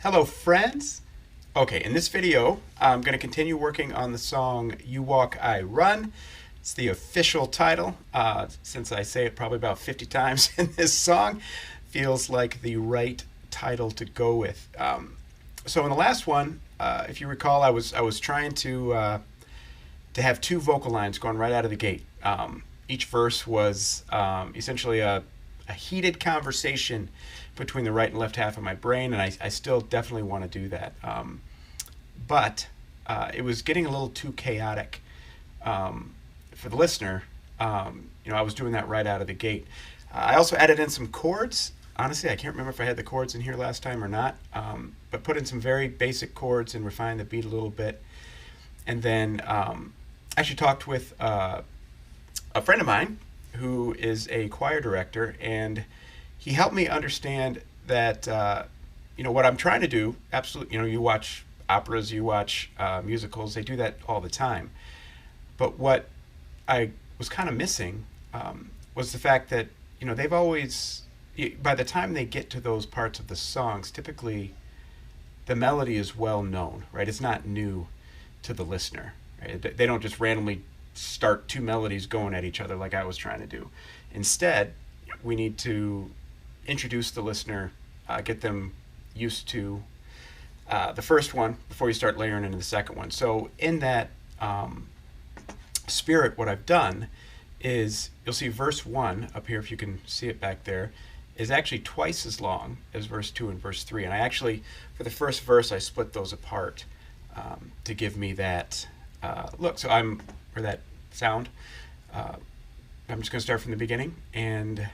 Hello friends! Okay, in this video I'm going to continue working on the song You Walk, I Run. It's the official title. Since I say it probably about 50 times in this song, feels like the right title to go with. So in the last one, if you recall, I was trying to have two vocal lines going right out of the gate. Each verse was essentially a heated conversation between the right and left half of my brain, and I still definitely want to do that. But it was getting a little too chaotic for the listener. I was doing that right out of the gate. I also added in some chords. Honestly, I can't remember if I had the chords in here last time or not, but put in some very basic chords and refined the beat a little bit. And then actually talked with a friend of mine who is a choir director, and he helped me understand that what I'm trying to do. Absolutely, you watch operas, you watch musicals, they do that all the time. But what I was kind of missing was the fact that they've always, by the time they get to those parts of the songs, typically the melody is well known, right? It's not new to the listener, right? They don't just randomly start two melodies going at each other like I was trying to do. Instead, we need to introduce the listener, get them used to the first one before you start layering into the second one. So in that spirit, what I've done is, you'll see verse 1 up here, if you can see it back there, is actually twice as long as verse 2 and verse 3. And I actually, for the first verse, I split those apart to give me that look. So or that sound. I'm just going to start from the beginning and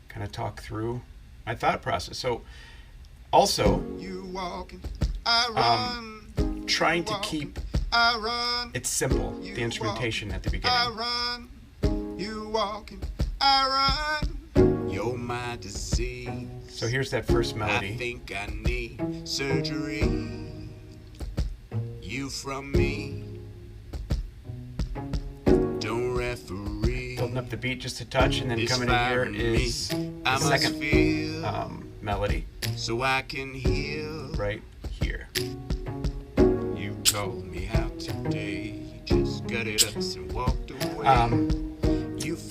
kind of talk through my thought process. So also, trying to keep it simple, the instrumentation at the beginning. You walking, I run. You're my disease. So here's that first melody. I think I need surgery. You from me. Don't referee. Building up the beat just a touch, and then coming in here is the second melody. So I can heal. Right here. You told me out today. You just got it up and walked away.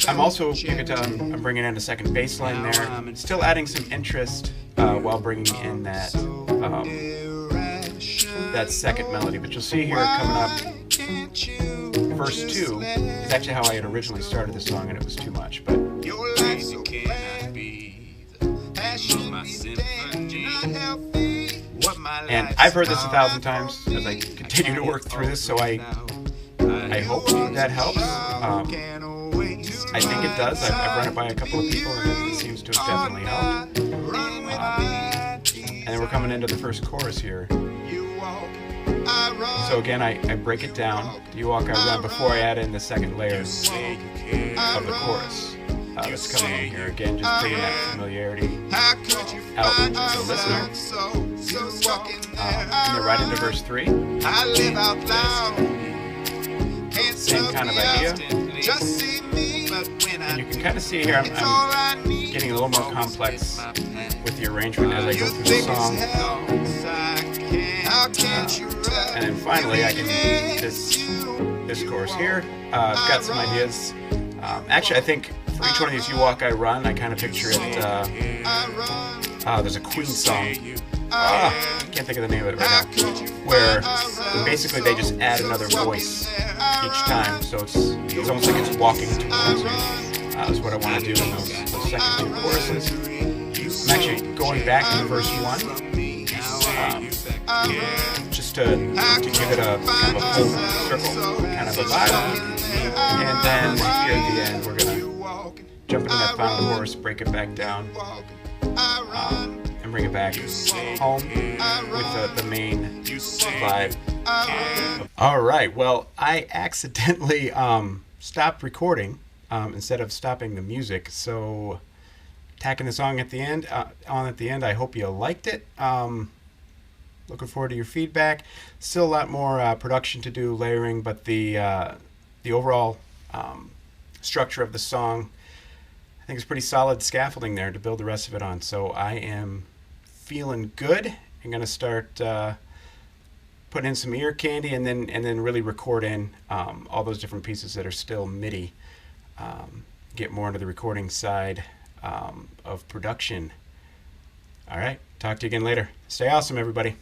I'm also, you can tell, I'm bringing in a second bass line there. Still adding some interest while bringing in that second melody. But you'll see here coming up, verse 2 is actually how I had originally started the song, and it was too much. But and I've heard this 1,000 times as I continue to work through this, so I hope that helps. I think it does. I've run it by a couple of people, and it seems to have definitely helped. And then we're coming into the first chorus here. So again, I break it down. You walk, I run, before I add in the second layer of the chorus. That's coming in here again, just bringing that familiarity out to the listener. And then right into verse 3. Same kind of idea. And you can kind of see here, I'm getting a little more complex with the arrangement as I go through the song. And then finally, I can this chorus here. I've got some ideas. Actually, I think for each one of these, You Walk, I Run, I kind of picture it. There's a Queen song. Can't think of the name of it right now. Where basically they just add another voice each time, so it's almost like it's walking towards you. That's what I want to do in those second two choruses. I'm actually going back to verse 1, just to give it a kind of a full circle, kind of a vibe. And then here at the end, we're going to jump into that final chorus, break it back down, and bring it back home with the main vibe. Alright, well, I accidentally stopped recording instead of stopping the music, so tacking the song at the end, I hope you liked it. Looking forward to your feedback. Still a lot more production to do, layering, but the overall structure of the song, I think it's pretty solid scaffolding there to build the rest of it on. So I am feeling good, I'm gonna start putting in some ear candy, and then really record in all those different pieces that are still MIDI. Get more into the recording side of production. All right, talk to you again later. Stay awesome, everybody.